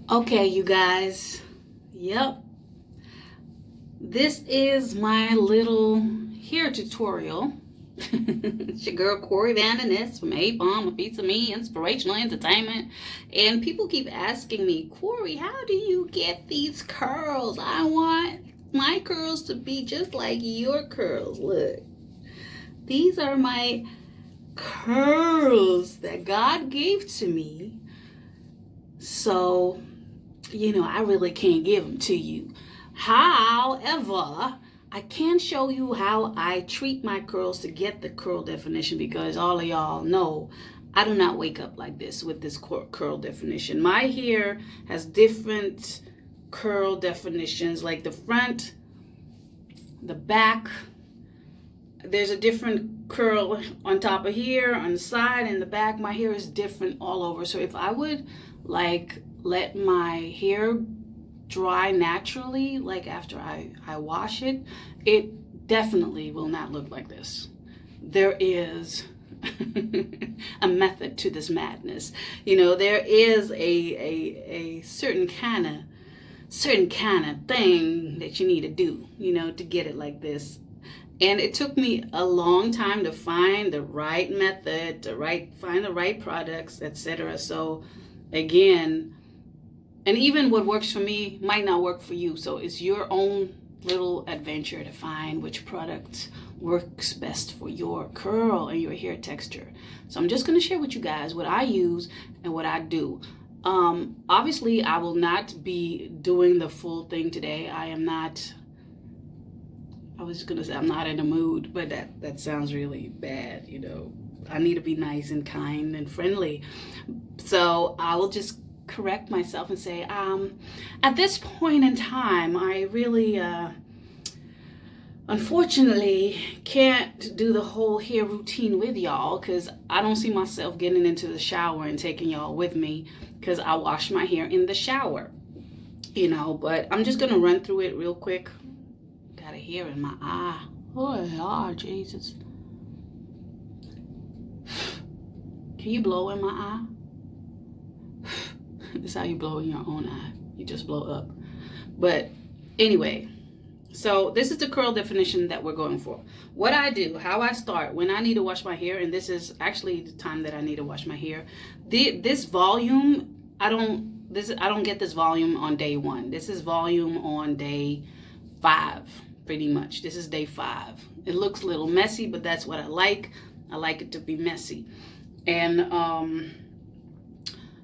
Okay, you guys. Yep. This is my little hair tutorial. It's your girl Corey Vandeness from A-Bomb, A Piece of Me, Inspirational Entertainment. And people keep asking me, Corey, how do you get these curls? I want my curls to be just like your curls. Look, these are my curls that God gave to me. So I really can't give them to you. However, I can show you how I treat my curls to get the curl definition, because all of y'all know I do not wake up like this with this curl definition. My hair has different curl definitions, like the front, the back. There's a different curl on top of here, on the side, and the back. My hair is different all over. So if I would let my hair dry naturally, like after I wash it, it definitely will not look like this. There is a method to this madness. There is a certain kind of thing that you need to do, to get it like this. And it took me a long time to find the right method, find the right products, etc. So again, and even what works for me might not work for you. So it's your own little adventure to find which product works best for your curl and your hair texture. So I'm just going to share with you guys what I use and what I do. Obviously, I will not be doing the full thing today. I was going to say I'm not in the mood, but that sounds really bad, I need to be nice and kind and friendly. So I will just correct myself and say, at this point in time, I really, unfortunately, can't do the whole hair routine with y'all, because I don't see myself getting into the shower and taking y'all with me, because I wash my hair in the shower, but I'm just going to run through it real quick. Got a hair in my eye. Oh, Lord Jesus. Can you blow in my eye? This is how you blow in your own eye. You just blow up. But anyway, so this is the curl definition that we're going for. What I do, how I start when I need to wash my hair, and this is actually the time that I need to wash my hair. This volume, I don't get this volume on day 1. This is volume on day 5, pretty much. This is day 5. It looks a little messy, but that's what I like. I like it to be messy. And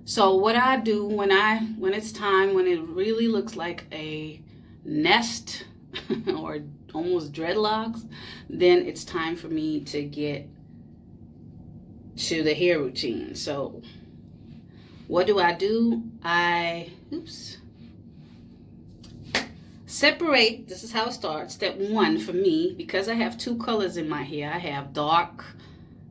so what I do when it's time, when it really looks like a nest or almost dreadlocks, then it's time for me to get to the hair routine. So what do? I separate. This is how it starts. Step 1 for me, because I have 2 colors in my hair. I have dark,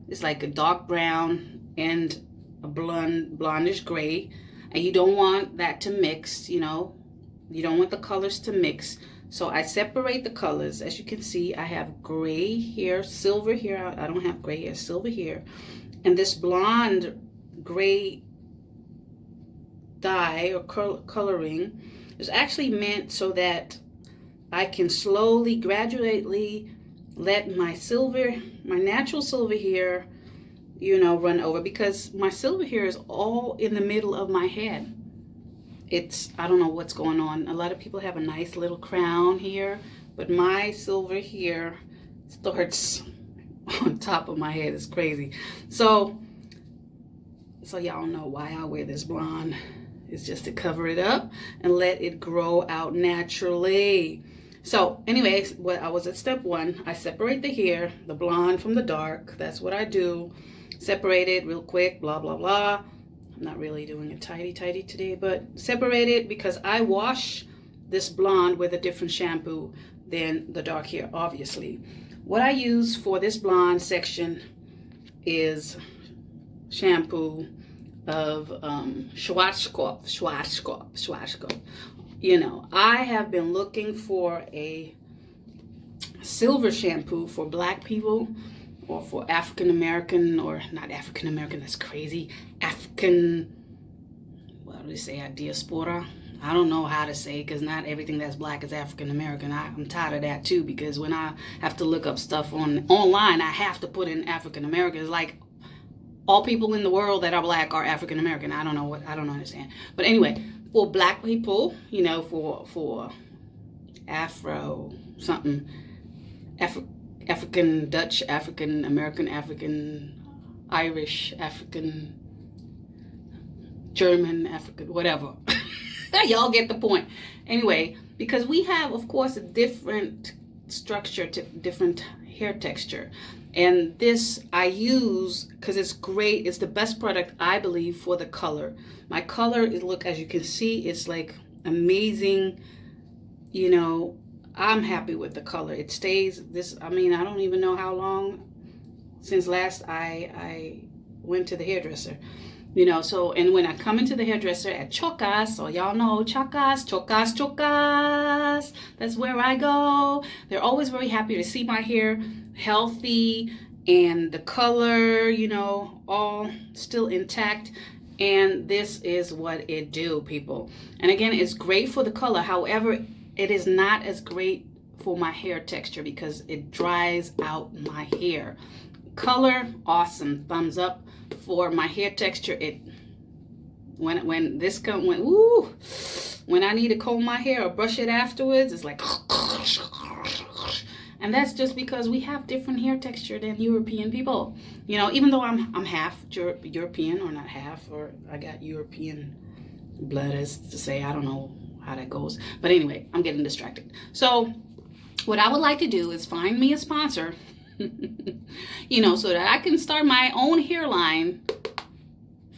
it's like a dark brown, and a blondish gray, and you don't want that to mix. You don't want the colors to mix. So I separate the colors. As you can see, I have gray hair, silver hair. I don't have gray hair, silver hair, and this blonde gray dye or coloring is actually meant so that I can slowly, gradually let my natural silver hair run over, because my silver hair is all in the middle of my head. I don't know what's going on. A lot of people have a nice little crown here, but my silver hair starts on top of my head. It's crazy. So y'all know why I wear this blonde. It's just to cover it up and let it grow out naturally. So anyways, I was at step 1. I separate the hair, the blonde from the dark. That's what I do. Separate it real quick, blah, blah, blah. I'm not really doing it tidy today, but separate it because I wash this blonde with a different shampoo than the dark hair, obviously. What I use for this blonde section is shampoo of Schwarzkopf. I have been looking for a silver shampoo for black people, or for African American, or not African American, that's crazy, African, what do they say, a diaspora? I don't know how to say, because not everything that's black is African American. I'm tired of that too, because when I have to look up stuff online, I have to put in African American. It's like all people in the world that are black are African American. I don't understand. But anyway, for black people, you know, for Afro something, African Dutch, African American, African Irish, African German, African, whatever. Y'all get the point. Anyway, because we have, of course, a different structure, different hair texture. And this I use because it's great. It's the best product, I believe, for the color. My color, look, as you can see, it's like amazing. You know, I'm happy with the color. It stays this, I mean, I don't even know how long since last I went to the hairdresser. You know, so, and when I come into the hairdresser at Chocas, so y'all know Chocas, that's where I go. They're always very happy to see my hair healthy and the color, you know, all still intact. And this is what it do, people. And again, it's great for the color. However, it is not as great for my hair texture because it dries out my hair. Color, awesome, thumbs up. For my hair texture, it when I need to comb my hair or brush it afterwards, it's like, and that's just because we have different hair texture than European people. You know, even though I'm half European, or not half, or I got European blood, as to say, I don't know how that goes. But anyway, I'm getting distracted. So what I would like to do is find me a sponsor. You know, so that I can start my own hairline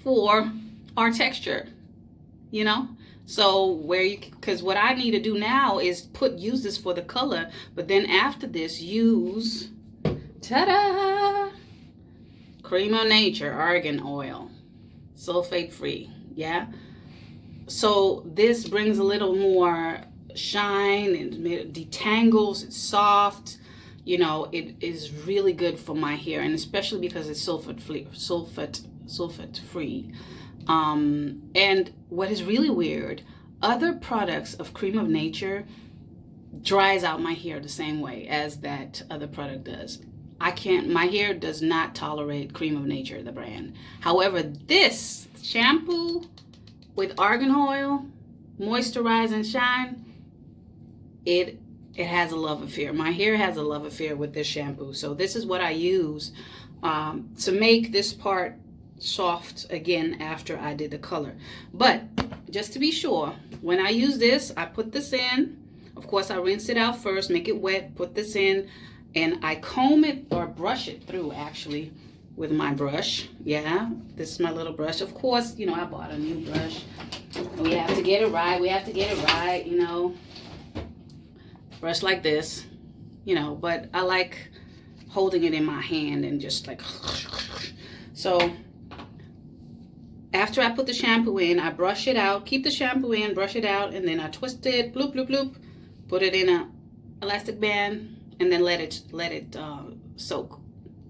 for our texture, you know. So because what I need to do now is use this for the color, but then after this use, ta-da, Cream of Nature Argan Oil, sulfate free. Yeah, so this brings a little more shine and it detangles. It's soft. You know, it is really good for my hair, and especially because it's sulfate free. And what is really weird, other products of Cream of Nature dries out my hair the same way as that other product does. My hair does not tolerate Cream of Nature, the brand. However, this shampoo with argan oil, moisturize and shine, it has a love affair. My hair has a love affair with this shampoo. So this is what I use to make this part soft again after I did the color. But just to be sure, when I use this, I put this in. Of course, I rinse it out first, make it wet, put this in, and I comb it or brush it through actually with my brush. Yeah, this is my little brush. Of course, you know, I bought a new brush. We have to get it right. You know. Brush like this, you know, but I like holding it in my hand and just like, so after I put the shampoo in, I brush it out, keep the shampoo in, brush it out, and then I twist it, bloop, bloop, bloop, put it in a elastic band, and then let it soak,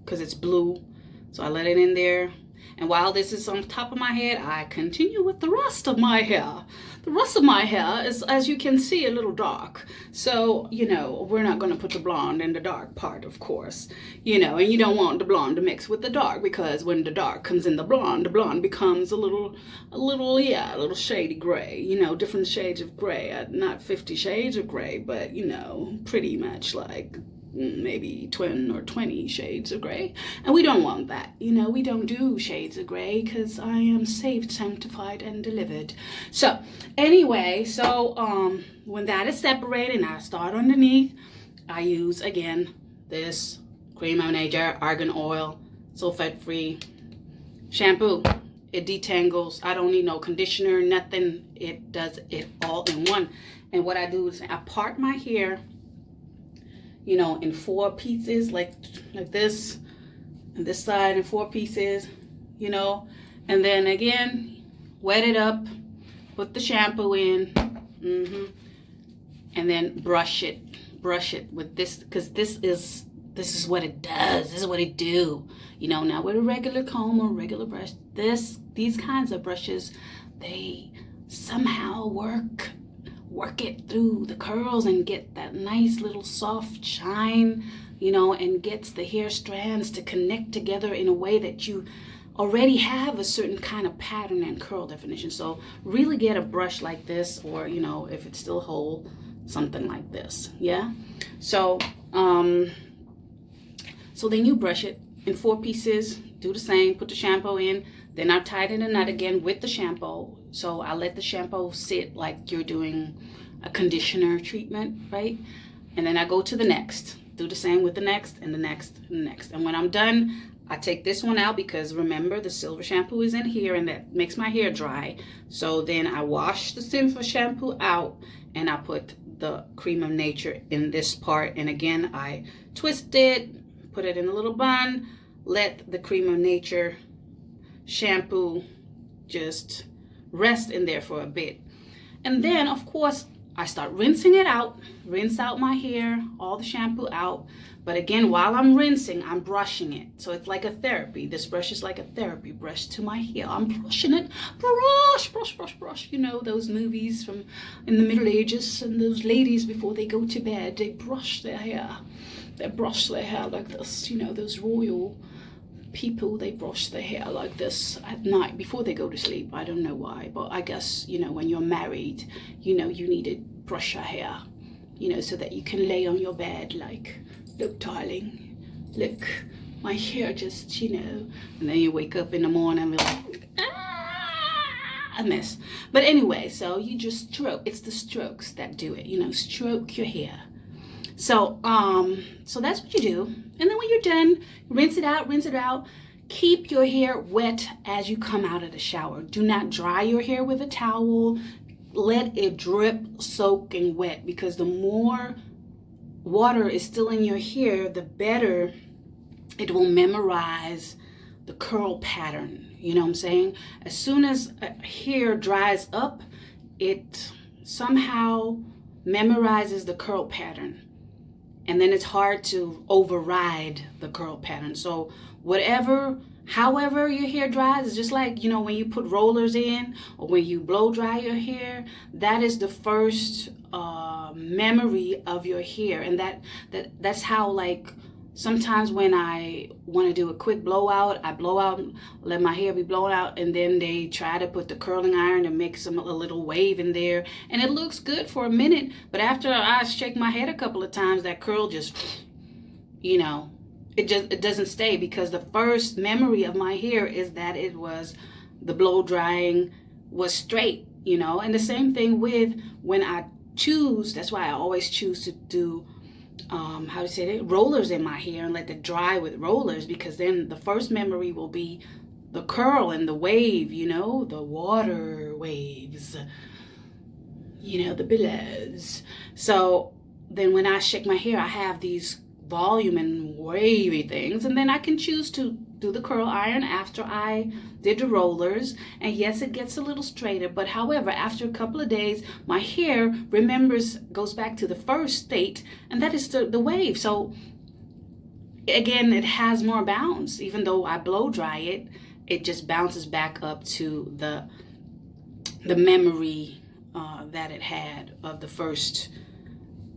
because it's blue. So I let it in there. And while this is on top of my head, I continue with the rest of my hair. The rest of my hair is, as you can see, a little dark. So, you know, we're not going to put the blonde in the dark part, of course. You know, and you don't want the blonde to mix with the dark, because when the dark comes in the blonde becomes a little shady gray. You know, different shades of gray. Not 50 shades of gray, but, you know, pretty much like maybe 10 or 20 shades of gray, and we don't want that. You know, we don't do shades of gray because I am saved, sanctified, and delivered. So anyway, when that is separated and I start underneath, I use again this Cream of Nature Argan Oil, sulfate free shampoo. It detangles. I don't need no conditioner, nothing. It does it all in one. And what I do is I part my hair, you know, in 4 pieces, like this, and this side in 4 pieces, you know, and then again, wet it up, put the shampoo in, and then brush it with this, because this is what it does. This is what it do. You know, now with a regular comb or regular brush, these kinds of brushes, they somehow work it through the curls and get that nice little soft shine, you know, and gets the hair strands to connect together in a way that you already have a certain kind of pattern and curl definition. So really get a brush like this, or, you know, if it's still whole, something like this. Yeah. So so then you brush it in 4 pieces, do the same, put the shampoo in, then I tighten the knot again with the shampoo. So I let the shampoo sit like you're doing a conditioner treatment, right? And then I go to the next, do the same with the next and the next and the next. And when I'm done, I take this one out because remember the silver shampoo is in here and that makes my hair dry. So then I wash the silver shampoo out and I put the Cream of Nature in this part. And again, I twist it, put it in a little bun, let the Cream of Nature shampoo just rest in there for a bit. And then, of course, I start rinsing it out, rinse out my hair, all the shampoo out. But again, while I'm rinsing, I'm brushing it. So it's like a therapy. This brush is like a therapy brush to my hair. I'm brushing it, brush, brush, brush, brush. You know, those movies from in the Middle Ages, and those ladies before they go to bed, they brush their hair. They brush their hair like this. You know, those royal people, they brush their hair like this at night before they go to sleep. I don't know why, but I guess, you know, when you're married, you know, you need to brush your hair, you know, so that you can lay on your bed like, look, darling, look, my hair just, you know, and then you wake up in the morning and be like, a mess. But anyway, so you just stroke. It's the strokes that do it, you know, stroke your hair. So so that's what you do. And then when you're done, rinse it out. Keep your hair wet as you come out of the shower. Do not dry your hair with a towel. Let it drip, soaking wet, because the more water is still in your hair, the better it will memorize the curl pattern. You know what I'm saying? As soon as hair dries up, it somehow memorizes the curl pattern. And then it's hard to override the curl pattern. So however your hair dries, it's just like, you know, when you put rollers in or when you blow dry your hair, that is the first memory of your hair. And that's how, like, sometimes when I want to do a quick blowout, I blow out, let my hair be blown out, and then they try to put the curling iron to make a little wave in there, and it looks good for a minute, but after I shake my head a couple of times, that curl just, you know, it doesn't stay, because the first memory of my hair is that it was, the blow drying was straight, you know. And the same thing with when I choose, that's why I always choose to do rollers in my hair and let it dry with rollers, because then the first memory will be the curl and the wave, you know, the water waves, you know, the billows. So then when I shake my hair, I have these volume and wavy things, and then I can choose to do the curl iron after I did the rollers, and yes, it gets a little straighter, but however, after a couple of days, my hair goes back to the first state, and that is the wave. So again, it has more bounce. Even though I blow dry it, it just bounces back up to the memory that it had of the first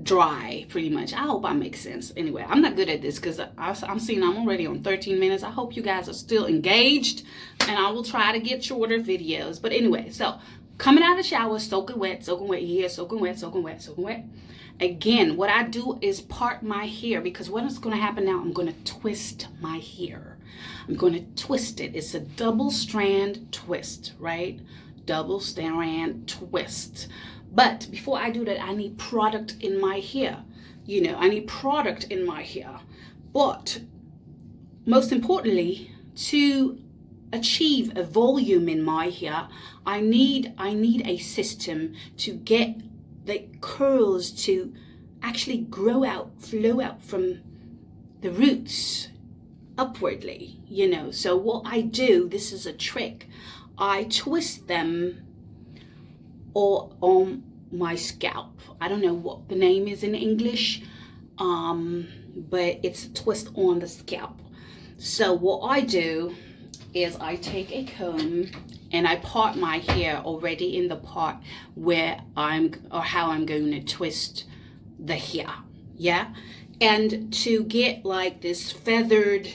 dry, pretty much. I hope I make sense. Anyway, I'm not good at this because I'm seeing I'm already on 13 minutes. I hope you guys are still engaged, and I will try to get shorter videos. But anyway, so coming out of the shower, soaking wet, yeah, soaking wet. Again, what I do is part my hair, because what is going to happen now, I'm going to twist my hair. I'm going to twist it. It's a double strand twist, right? Double strand twist. But before I do that, I need product in my hair. You know, I need product in my hair. But most importantly, to achieve a volume in my hair, I need a system to get the curls to actually grow out, flow out from the roots upwardly, you know. So what I do, this is a trick, I twist them or on my scalp. I don't know what the name is in English, but it's a twist on the scalp. So what I do, is I take a comb and I part my hair already in the part where how I'm going to twist the hair. Yeah. And to get like this feathered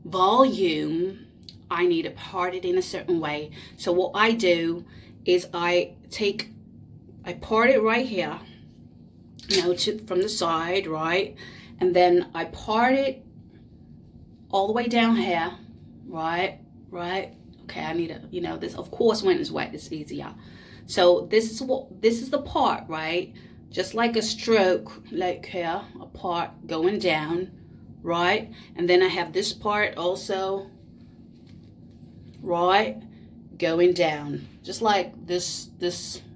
volume, I need to part it in a certain way. So what I do is I part it right here, you know, from the side, right? And then I part it all the way down here, right? Okay, I need to, you know, this, of course, when it's wet, it's easier. So this is the part, right? Just like a stroke, like here, a part going down, right? And then I have this part also, right, going down, just like this,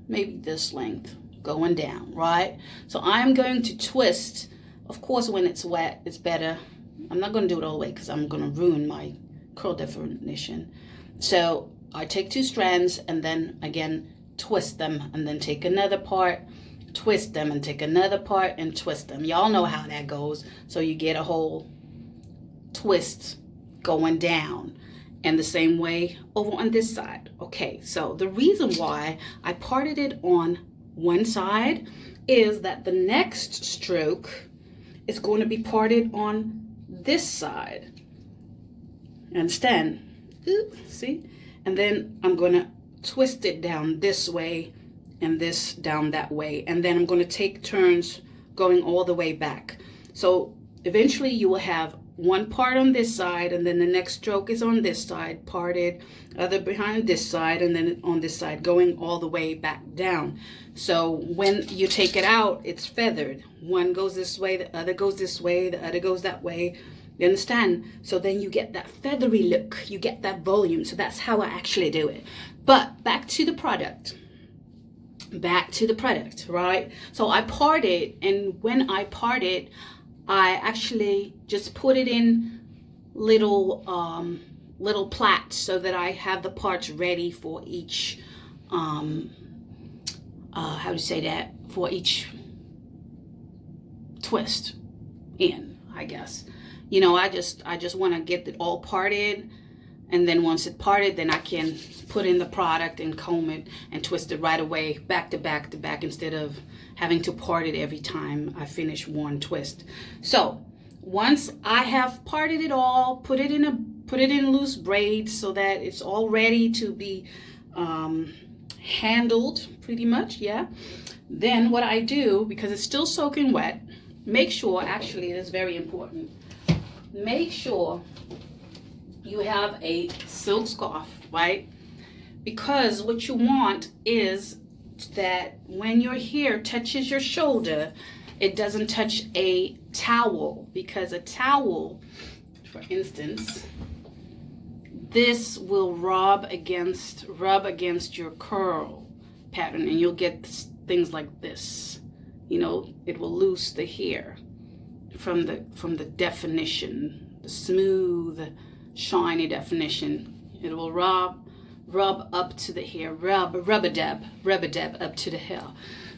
maybe this length going down, right? So I'm going to twist. Of course, when it's wet, it's better. I'm not going to do it all the way because I'm going to ruin my curl definition. So I take 2 strands and then again twist them, and then take another part, twist them, and take another part and twist them. Y'all know how that goes. So you get a whole twist going down. And the same way over on this side. Okay, so the reason why I parted it on one side is that the next stroke is going to be parted on this side. Understand? Ooh, see? And then I'm going to twist it down this way and this down that way. And then I'm going to take turns going all the way back. So eventually you will have one part on this side, and then the next stroke is on this side, parted, other behind this side, and then on this side, going all the way back down. So when you take it out, it's feathered. One goes this way, the other goes this way, the other goes that way. You understand? So then you get that feathery look, you get that volume. So that's how I actually do it. But back to the product. Right? So I part it, and when I part it, I actually just put it in little plaits so that I have the parts ready for each how do you say that, for each twist in, I guess. You know, I just want to get it all parted, and then once it's parted, then I can put in the product and comb it and twist it right away, back to back to back, instead of having to part it every time I finish one twist. So once I have parted it all, put it in loose braids so that it's all ready to be handled, pretty much, yeah. Then what I do, because it's still soaking wet, make sure, actually, it's very important, make sure you have a silk scarf, right? Because what you want is that when your hair touches your shoulder, it doesn't touch a towel, because a towel, for instance, this will rub against your curl pattern, and you'll get things like this. You know, it will loose the hair from the definition, the smooth, shiny definition. It will rub up to the hair, rub-a-dub up to the hair.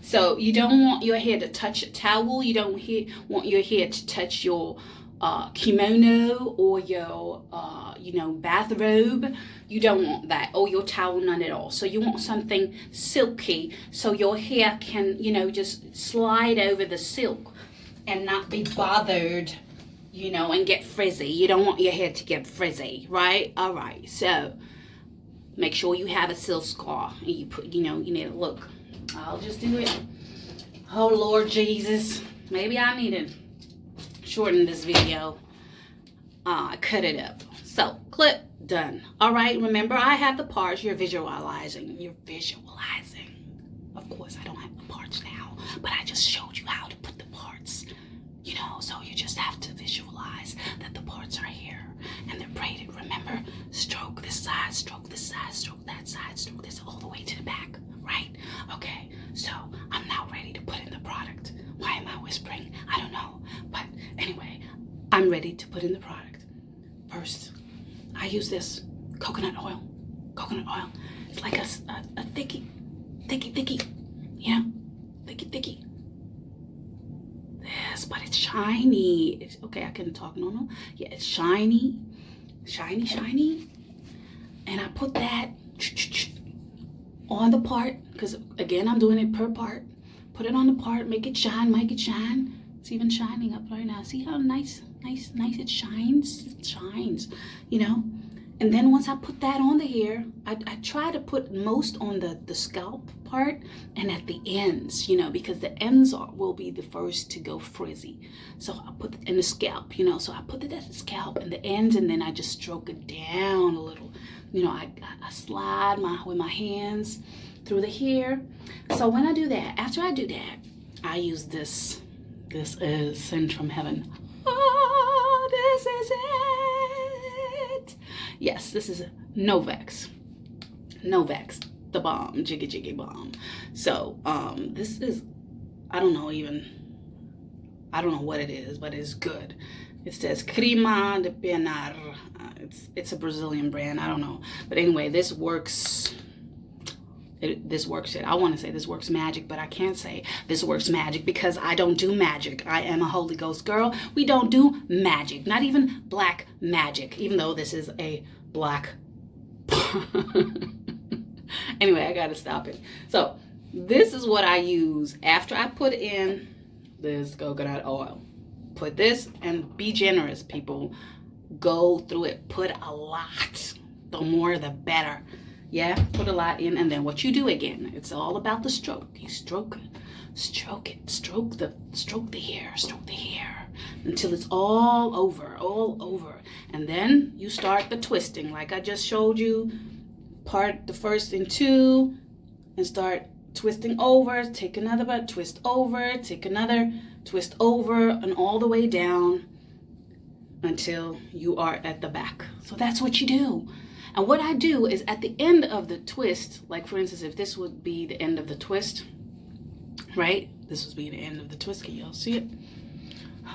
So you don't want your hair to touch a towel. You don't want your hair to touch your kimono or your bathrobe. You don't want that, or your towel, none at all. So you want something silky, so your hair can, just slide over the silk and not be bothered, and get frizzy. You don't want your hair to get frizzy, right? All right, so make sure you have a silk scarf, and you put, you need to look. I'll just do it. Oh, Lord Jesus. Maybe I need to shorten this video. Cut it up. So, clip, done. All right, remember, I have the parts. You're visualizing. Of course, I don't have the parts now, but I just showed you how to put the parts, so you just have to visualize that the parts are here and they're braided. Remember, stroke this side, stroke this side, stroke that side, stroke this, all the way to the back, right? Okay, so I'm now ready to put in the product. Why am I whispering? I don't know, but anyway, I'm ready to put in the product. First, I use this coconut oil. It's like a thicky, thicky, thicky. This, but it's shiny. Okay, I can talk normal. Yeah, it's shiny. and I put that on the part, because again, I'm doing it per part. Put it on the part, make it shine, make it shine. It's even shining up right now. See how nice it shines? It shines, you know? And then once I put that on the hair, I try to put most on the scalp part and at the ends, you know, because the ends will be the first to go frizzy. So I put it in the scalp, you know, so I put it at the scalp and the ends, and then I just stroke it down a little. You know, I slide with my hands through the hair. So when I do that, after I do that, I use this. This is sent from heaven. Oh, this is it. Yes, this is Novex, the bomb, jiggy bomb. So this is, I don't know what it is, but it's good. It says CREME de Pienar. It's a Brazilian brand, I don't know, but anyway, this works. This works it. I want to say this works magic, but I can't say this works magic because I don't do magic. I am a Holy Ghost girl. We don't do magic, not even black magic, even though this is a black. Anyway, I gotta stop it. So this is what I use after I put in this coconut oil. Put this, and be generous, people. Go through it. Put a lot. The more, the better. Yeah, put a lot in, and then what you do again, it's all about the stroke. You stroke it, stroke the hair until it's all over. And then you start the twisting, like I just showed you. Part the first in two and start twisting over, take another but twist over, take another, twist over, and all the way down until you are at the back. So that's what you do. And what I do is at the end of the twist, like for instance, if this would be the end of the twist, right? This would be the end of the twist. Can y'all see it?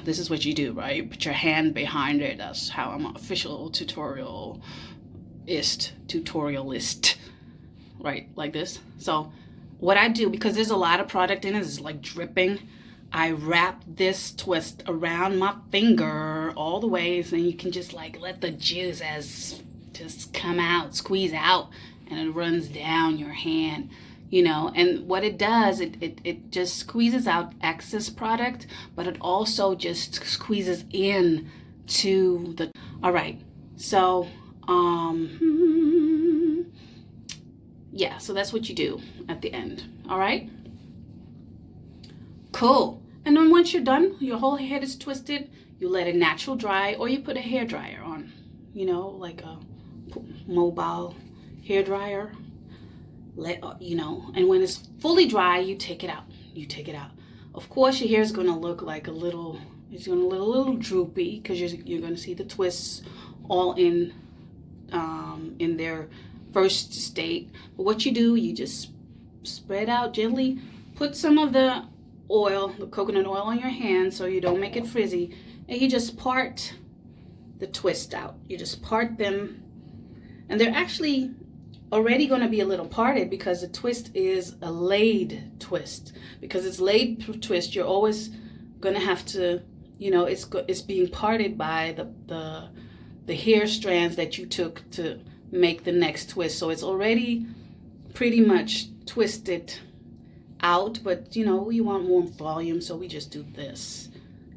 This is what you do, right? You put your hand behind it. That's how I'm an official tutorialist, right? Like this. So what I do, because there's a lot of product in it, it's like dripping. I wrap this twist around my finger all the way, so you can just like let the juice just come out, squeeze out, and it runs down your hand, you know. And what it does, it just squeezes out excess product, but it also just squeezes in to the, all right. So, yeah, so that's what you do at the end, all right? Cool. And then once you're done, your whole head is twisted, you let it natural dry, or you put a hair dryer on, you know, like a mobile hair dryer, you know. And when it's fully dry, you take it out. Of course, your hair is going to look like it's going to look a little droopy, because you're going to see the twists all in their first state. But what you do, you just spread out gently, put some of the oil, the coconut oil, on your hand so you don't make it frizzy, and you just part the twist out. You just part them. And they're actually already going to be a little parted, because the twist is a laid twist. Because it's laid twist, you're always going to have to, you know, it's being parted by the hair strands that you took to make the next twist. So it's already pretty much twisted out, but you know, we want more volume, so we just do this,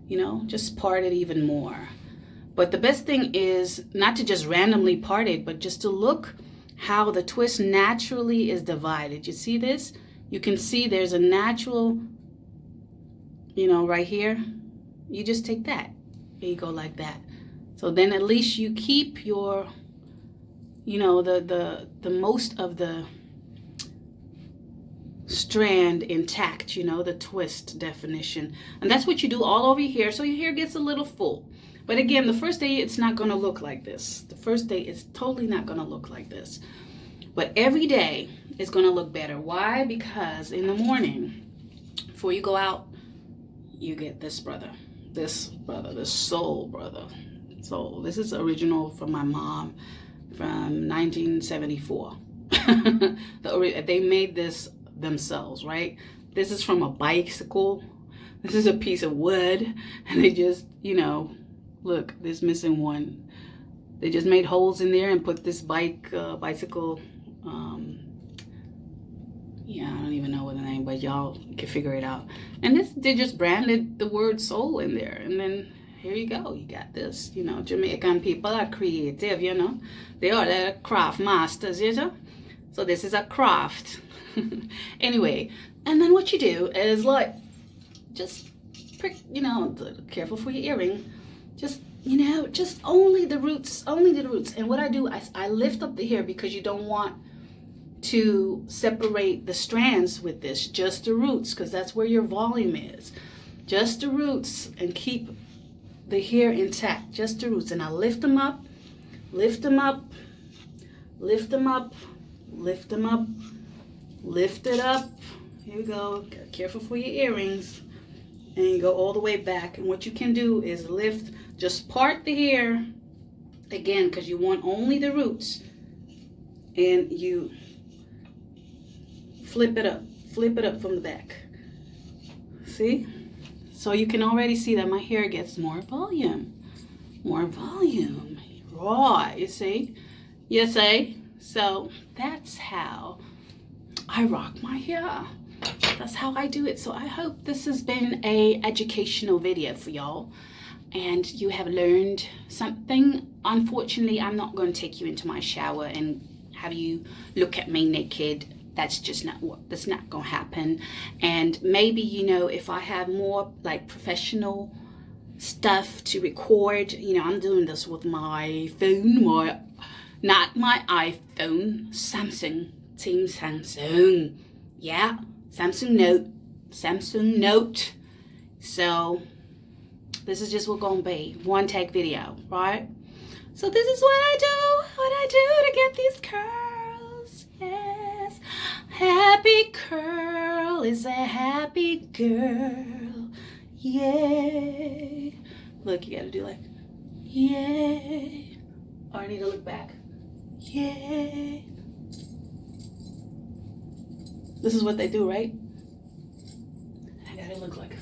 you know, just part it even more. But the best thing is not to just randomly part it, but just to look how the twist naturally is divided. You see this? You can see there's a natural, you know, right here. You just take that. There you go, like that. So then at least you keep your, you know, the most of the strand intact, you know, the twist definition. And that's what you do all over your hair, so your hair gets a little full. But again, the first day it's not going to look like this. The first day it's totally not going to look like this. But every day it's going to look better. Why? Because in the morning, before you go out, you get this brother, this soul brother. So this is original from my mom from 1974. They made this themselves, right? This is from a bicycle. This is a piece of wood, and they just, you know, look, there's missing one They just made holes in there and put this bicycle, yeah, I don't even know what the name, but y'all can figure it out. And this, they just branded the word soul in there. And then here you go. You got this, you know, Jamaican people are creative, you know. They are the craft masters, you know. So this is a craft. Anyway, and then what you do is like, just prick, you know, careful for your earring. Just, you know, just only the roots, only the roots. And what I do, I lift up the hair because you don't want to separate the strands with this, just the roots, because that's where your volume is. Just the roots, and keep the hair intact, just the roots. And I lift them up, lift them up, lift them up, lift them up, lift it up. Here we go. Careful for your earrings. And you go all the way back. And what you can do is lift, just part the hair again, because you want only the roots. And you flip it up from the back. See? So you can already see that my hair gets more volume. More volume. Raw, you see? You see? So that's how I rock my hair. That's how I do it. So I hope this has been a educational video for y'all, and you have learned something. Unfortunately, I'm not going to take you into my shower and have you look at me naked. That's just not what, that's not gonna happen. And maybe, you know, if I have more like professional stuff to record, you know, I'm doing this with my phone, not my iPhone, Samsung, Team Samsung. Yeah, Samsung Note. So this is just what gonna be one take video, right? So this is what I do to get these curls. Yes, happy curl is a happy girl. Yay. Look, you gotta do like, yay. Or I need to look back. Yay. This is what they do, right? I gotta look like.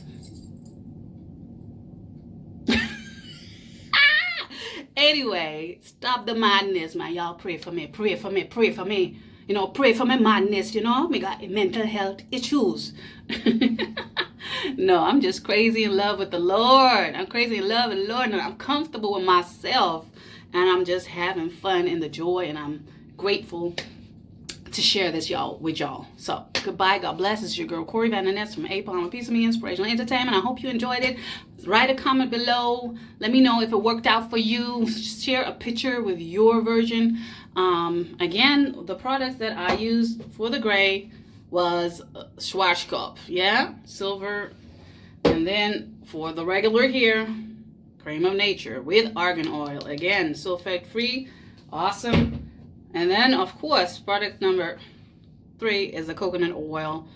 Anyway, stop the madness, man. Y'all pray for me, pray for me, pray for me. You know, pray for my madness, you know. Me got mental health issues. No, I'm just crazy in love with the Lord. I'm crazy in love with the Lord, and I'm comfortable with myself. And I'm just having fun in the joy, and I'm grateful to share this with y'all. So goodbye, God bless. It's your girl Corey Van Ness from A Piece of Me Inspirational Entertainment. I hope you enjoyed it. Write a comment below. Let me know if it worked out for you. Share a picture with your version. Again, the products that I used for the gray was Schwarzkopf, yeah, silver. And then for the regular hair, Cream of Nature with argan oil. Again, sulfate free, awesome. And then, of course, product number 3 is the coconut oil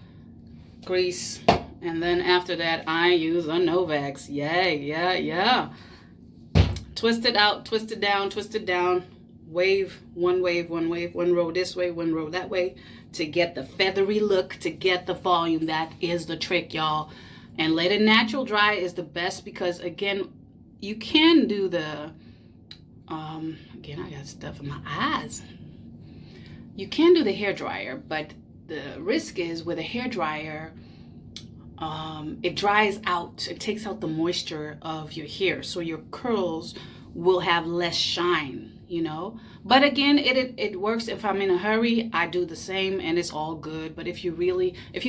grease. And then after that, I use a Novax. Yay, yeah. Twist it out, twist it down. Wave, one row this way, one row that way, to get the feathery look, to get the volume. That is the trick, y'all. And let it natural dry is the best, because, again, you can do the, again, I got stuff in my eyes. You can do the hair dryer, but the risk is with a hair dryer, it dries out. It takes out the moisture of your hair, so your curls will have less shine, you know. But again, it works. If I'm in a hurry, I do the same, and it's all good. But if you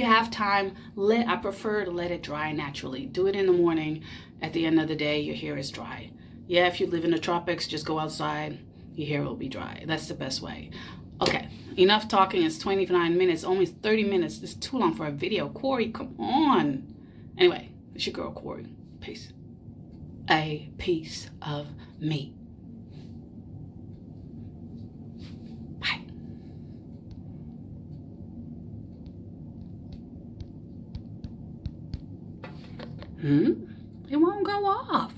have time, I prefer to let it dry naturally. Do it in the morning. At the end of the day, your hair is dry. Yeah, if you live in the tropics, just go outside. Your hair will be dry. That's the best way. Okay, enough talking. It's 29 minutes, almost 30 minutes. It's too long for a video. Corey, come on. Anyway, it's your girl, Corey. Peace. A piece of me. Bye. It won't go off.